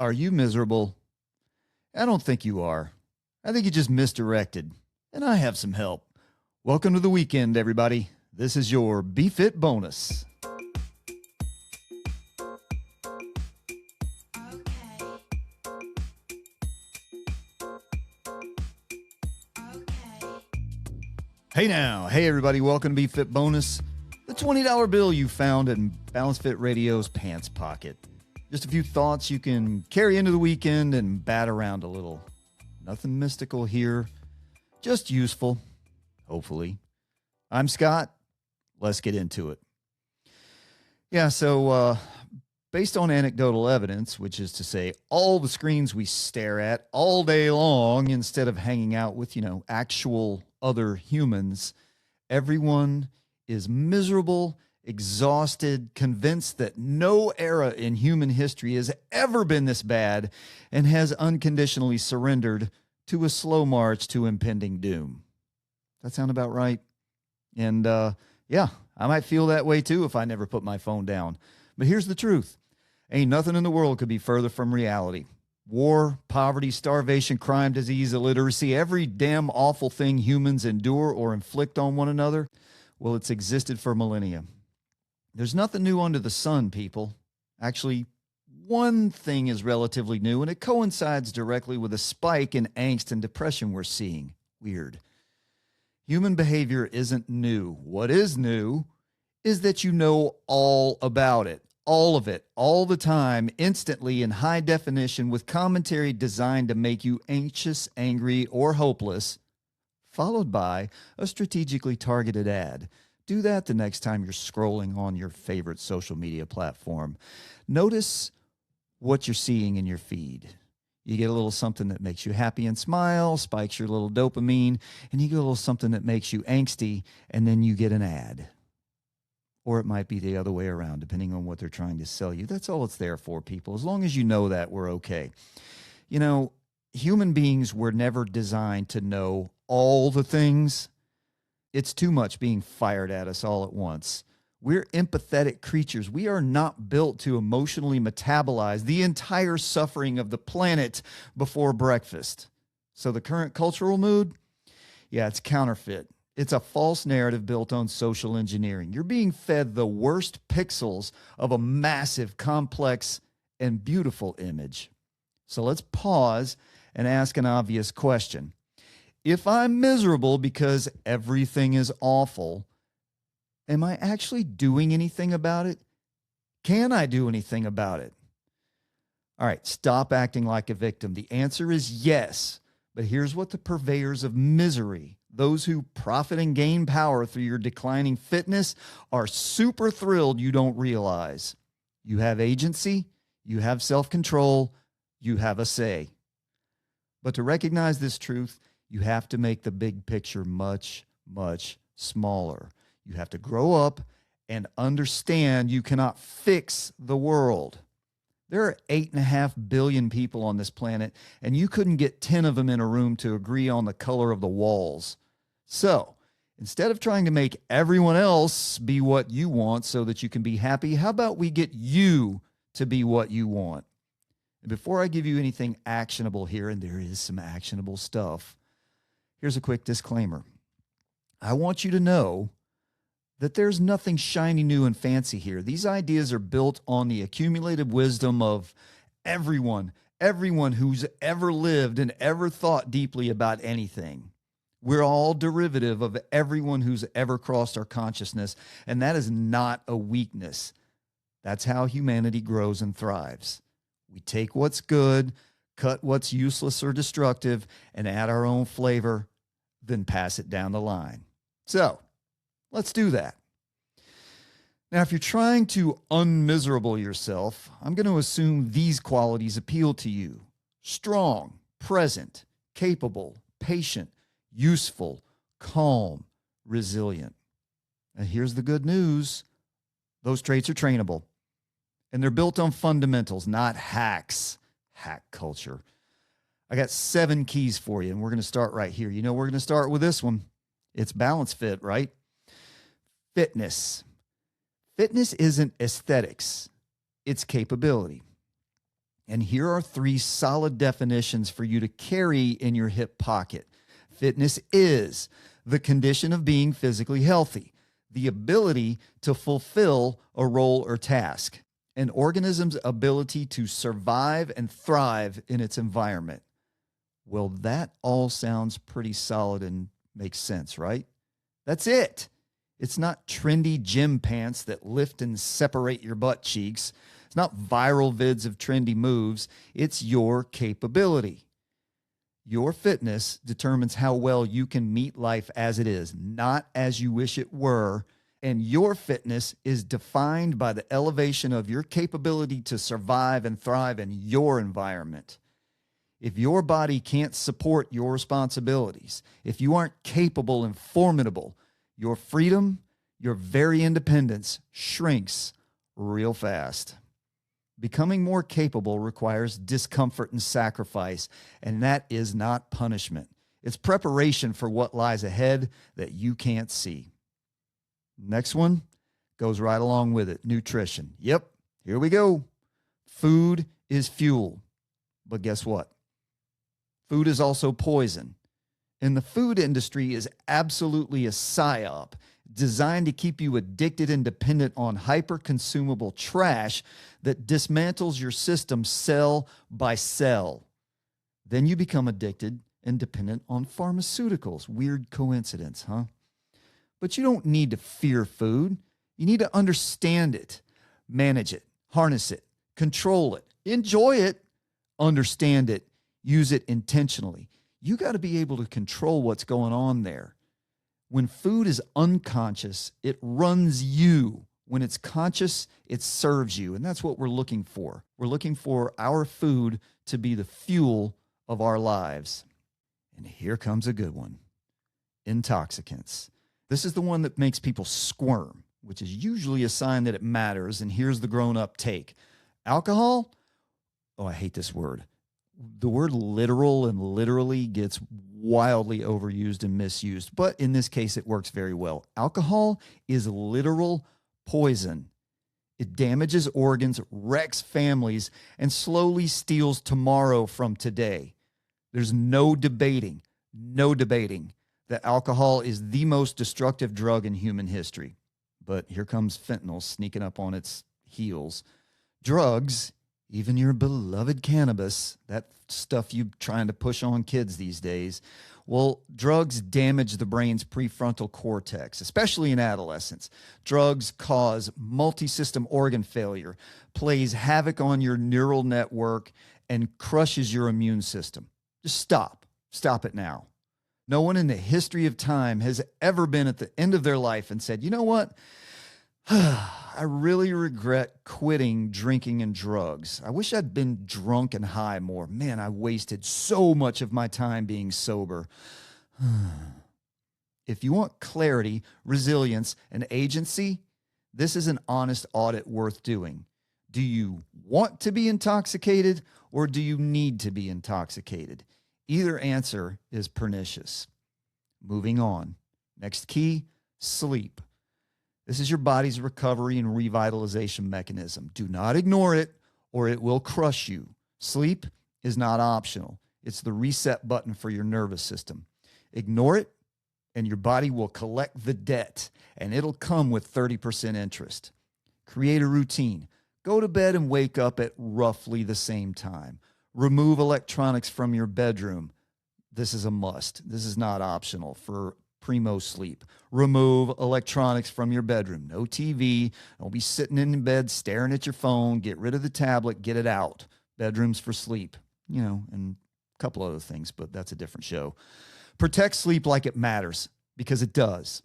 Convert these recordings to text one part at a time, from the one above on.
Are you miserable? I don't think you are. I think you just misdirected. And I have some help. Welcome to the weekend, everybody. This is your bFIT bonus. Hey now. Hey, everybody. Welcome to bFIT bonus. The $20 bill you found in Balanced Fit Radio's pants pocket. Just a few thoughts you can carry into the weekend and bat around a little. Nothing mystical here, just useful, hopefully. I'm Scott. Let's get into it. Yeah, so based on anecdotal evidence, which is to say all the screens we stare at all day long instead of hanging out with, actual other humans, everyone is miserable, exhausted, convinced that no era in human history has ever been this bad, and has unconditionally surrendered to a slow march to impending doom. That sound about right? And yeah, I might feel that way too if I never put my phone down. But here's the truth. Ain't nothing in the world could be further from reality. War, poverty, starvation, crime, disease, illiteracy, every damn awful thing humans endure or inflict on one another, well, it's existed for millennia. There's nothing new under the sun, people. Actually, one thing is relatively new, and it coincides directly with a spike in angst and depression we're seeing. Weird. Human behavior isn't new. What is new is that you know all about it, all of it, all the time, instantly in high definition with commentary designed to make you anxious, angry, or hopeless, followed by a strategically targeted ad. Do that the next time you're scrolling on your favorite social media platform. Notice what you're seeing in your feed. You get a little something that makes you happy and smile, spikes your little dopamine, and you get a little something that makes you angsty, and then you get an ad. Or it might be the other way around, depending on what they're trying to sell you. That's all it's there for, people. As long as you know that, we're okay. Human beings were never designed to know all the things. It's too much being fired at us all at once. We're empathetic creatures. We are not built to emotionally metabolize the entire suffering of the planet before breakfast. So the current cultural mood, yeah, it's counterfeit. It's a false narrative built on social engineering. You're being fed the worst pixels of a massive, complex, and beautiful image. So let's pause and ask an obvious question. If I'm miserable because everything is awful, am I actually doing anything about it? Can I do anything about it? All right, stop acting like a victim. The answer is yes. But here's what the purveyors of misery, those who profit and gain power through your declining fitness, are super thrilled you don't realize. You have agency, you have self-control, you have a say. But to recognize this truth, you have to make the big picture much, much smaller. You have to grow up and understand you cannot fix the world. There are 8.5 billion people on this planet, and you couldn't get 10 of them in a room to agree on the color of the walls. So, instead of trying to make everyone else be what you want so that you can be happy, how about we get you to be what you want? And before I give you anything actionable here, and there is some actionable stuff, here's a quick disclaimer. I want you to know that there's nothing shiny, new, and fancy here. These ideas are built on the accumulated wisdom of everyone who's ever lived and ever thought deeply about anything. We're all derivative of everyone who's ever crossed our consciousness, and that is not a weakness. That's how humanity grows and thrives. We take what's good, cut what's useless or destructive, and add our own flavor, then pass it down the line. So, let's do that. Now, if you're trying to unmiserable yourself, I'm going to assume these qualities appeal to you. Strong, present, capable, patient, useful, calm, resilient. And here's the good news. Those traits are trainable. And they're built on fundamentals, not hacks. Hack culture. I got 7 keys for you, and we're going to start right here. We're going to start with this one. It's balance fit, right? Fitness. Fitness isn't aesthetics. It's capability. And here are 3 solid definitions for you to carry in your hip pocket. Fitness is the condition of being physically healthy, the ability to fulfill a role or task, an organism's ability to survive and thrive in its environment. Well, that all sounds pretty solid and makes sense, right? That's it. It's not trendy gym pants that lift and separate your butt cheeks. It's not viral vids of trendy moves. It's your capability. Your fitness determines how well you can meet life as it is, not as you wish it were. And your fitness is defined by the elevation of your capability to survive and thrive in your environment. If your body can't support your responsibilities, if you aren't capable and formidable, your freedom, your very independence shrinks real fast. Becoming more capable requires discomfort and sacrifice, and that is not punishment. It's preparation for what lies ahead that you can't see. Next one goes right along with it. Nutrition. Yep, here we go. Food is fuel. But guess what? Food is also poison. And the food industry is absolutely a psyop designed to keep you addicted and dependent on hyper-consumable trash that dismantles your system cell by cell. Then you become addicted and dependent on pharmaceuticals. Weird coincidence, huh? But you don't need to fear food. You need to understand it, manage it, harness it, control it, enjoy it, understand it, use it intentionally. You got to be able to control what's going on there. When food is unconscious, it runs you. When it's conscious, it serves you. And that's what we're looking for. We're looking for our food to be the fuel of our lives. And here comes a good one. Intoxicants. This is the one that makes people squirm, which is usually a sign that it matters. And here's the grown-up take. Alcohol? Oh, I hate this word. The word literal and literally gets wildly overused and misused, but in this case, it works very well. Alcohol is literal poison. It damages organs, wrecks families, and slowly steals tomorrow from today. There's no debating that alcohol is the most destructive drug in human history. But here comes fentanyl sneaking up on its heels. Drugs, even your beloved cannabis, that stuff you're trying to push on kids these days, well, drugs damage the brain's prefrontal cortex, especially in adolescence. Drugs cause multi-system organ failure, plays havoc on your neural network, and crushes your immune system. Just stop. Stop it now. No one in the history of time has ever been at the end of their life and said, you know what? I really regret quitting drinking and drugs. I wish I'd been drunk and high more. Man, I wasted so much of my time being sober. If you want clarity, resilience, and agency, this is an honest audit worth doing. Do you want to be intoxicated or do you need to be intoxicated? Either answer is pernicious. Moving on. Next key, sleep. This is your body's recovery and revitalization mechanism. Do not ignore it or it will crush you. Sleep is not optional. It's the reset button for your nervous system. Ignore it and your body will collect the debt and it'll come with 30% interest. Create a routine. Go to bed and wake up at roughly the same time. Remove electronics from your bedroom. This is a must. This is not optional for primo sleep. Remove electronics from your bedroom. No TV. Don't be sitting in bed staring at your phone. Get rid of the tablet. Get it out. Bedrooms for sleep. You know, and a couple other things, but that's a different show. Protect sleep like it matters, because it does.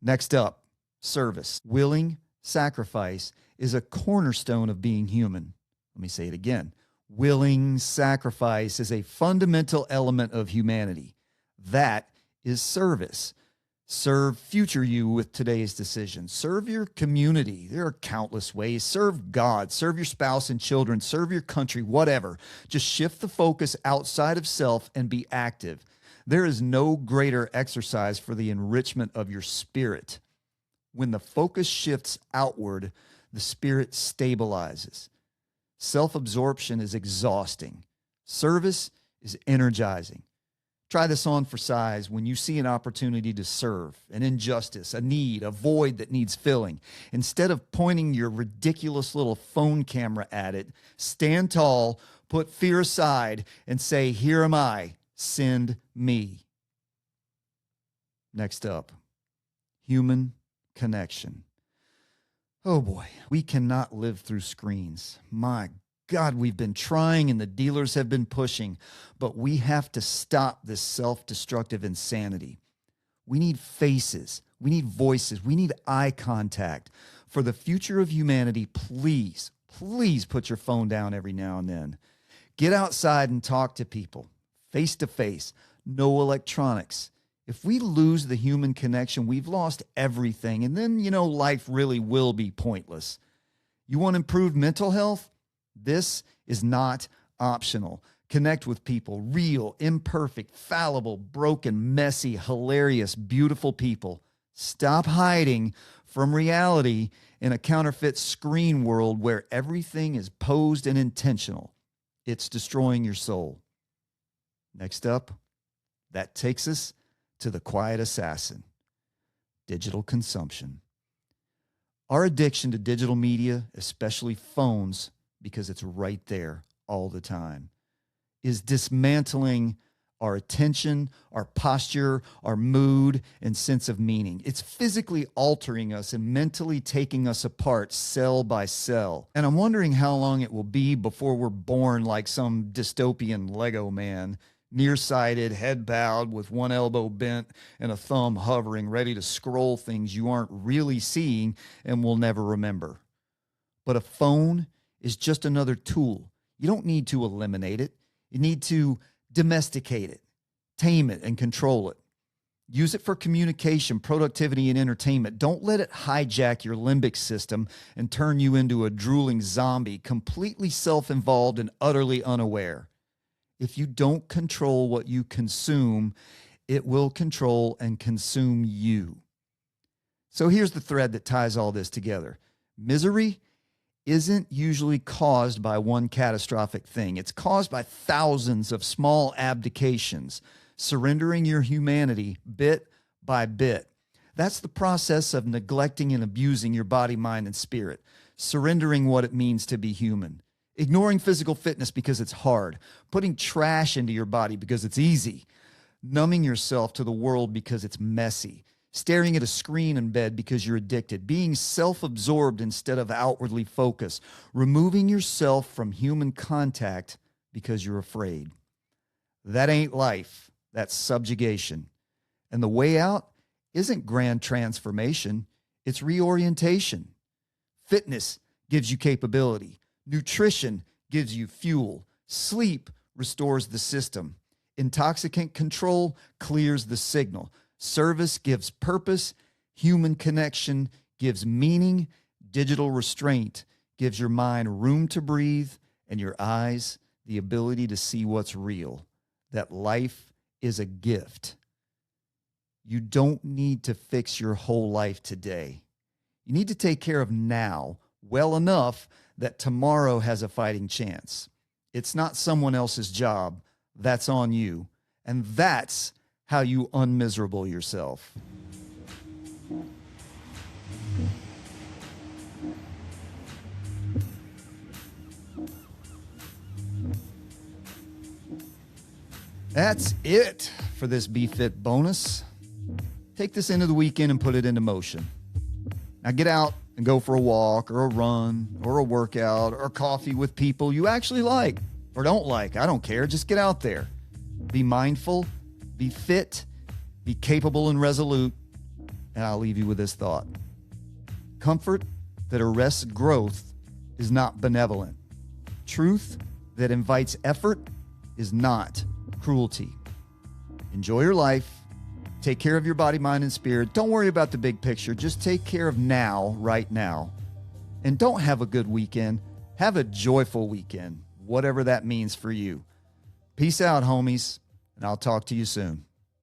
Next up, service. Willing sacrifice is a cornerstone of being human. Let me say it again. Willing sacrifice is a fundamental element of humanity. That is service. Serve future you with today's decisions. Serve your community. There are countless ways. Serve God. Serve your spouse and children. Serve your country, whatever. Just shift the focus outside of self and be active. There is no greater exercise for the enrichment of your spirit. When the focus shifts outward, the spirit stabilizes. Self-absorption is exhausting. Service is energizing. Try this on for size when you see an opportunity to serve, an injustice, a need, a void that needs filling. Instead of pointing your ridiculous little phone camera at it, stand tall, put fear aside, and say, "Here am I, send me." Next up, human connection. Oh boy, we cannot live through screens. My God, we've been trying and the dealers have been pushing, but we have to stop this self-destructive insanity. We need faces, we need voices, we need eye contact. For the future of humanity, please put your phone down every now and then. Get outside and talk to people, face to face, no electronics. If we lose the human connection, we've lost everything. And then, life really will be pointless. You want improved mental health? This is not optional. Connect with people, real, imperfect, fallible, broken, messy, hilarious, beautiful people. Stop hiding from reality in a counterfeit screen world where everything is posed and intentional. It's destroying your soul. Next up, that takes us to the quiet assassin, digital consumption. Our addiction to digital media, especially phones, because it's right there all the time, is dismantling our attention, our posture, our mood, and sense of meaning. It's physically altering us and mentally taking us apart cell by cell. And I'm wondering how long it will be before we're born like some dystopian Lego man, nearsighted, head bowed, with one elbow bent and a thumb hovering, ready to scroll things you aren't really seeing and will never remember. But a phone is just another tool. You don't need to eliminate it. You need to domesticate it, tame it, and control it. Use it for communication, productivity, and entertainment. Don't let it hijack your limbic system and turn you into a drooling zombie, completely self-involved and utterly unaware. If you don't control what you consume, it will control and consume you. So here's the thread that ties all this together. Misery isn't usually caused by one catastrophic thing. It's caused by thousands of small abdications, surrendering your humanity bit by bit. That's the process of neglecting and abusing your body, mind, and spirit, surrendering what it means to be human. Ignoring physical fitness because it's hard, putting trash into your body because it's easy, numbing yourself to the world because it's messy, staring at a screen in bed because you're addicted, being self-absorbed instead of outwardly focused, removing yourself from human contact because you're afraid. That ain't life. That's subjugation. And the way out isn't grand transformation. It's reorientation. Fitness gives you capability. Nutrition gives you fuel. Sleep restores the system. Intoxicant control clears the signal. Service gives purpose. Human connection gives meaning. Digital restraint gives your mind room to breathe and your eyes the ability to see what's real. That life is a gift. You don't need to fix your whole life today. You need to take care of now well enough that tomorrow has a fighting chance. It's not someone else's job. That's on you. And that's how you unmiserable yourself. That's it for this bFIT bonus. Take this into the weekend and put it into motion. Now get out and go for a walk or a run or a workout or coffee with people you actually like or don't like. I don't care. Just get out there. Be mindful, be fit, be capable and resolute. And I'll leave you with this thought. Comfort that arrests growth is not benevolent. Truth that invites effort is not cruelty. Enjoy your life. Take care of your body, mind, and spirit. Don't worry about the big picture. Just take care of now, right now. And don't have a good weekend. Have a joyful weekend, whatever that means for you. Peace out, homies, and I'll talk to you soon.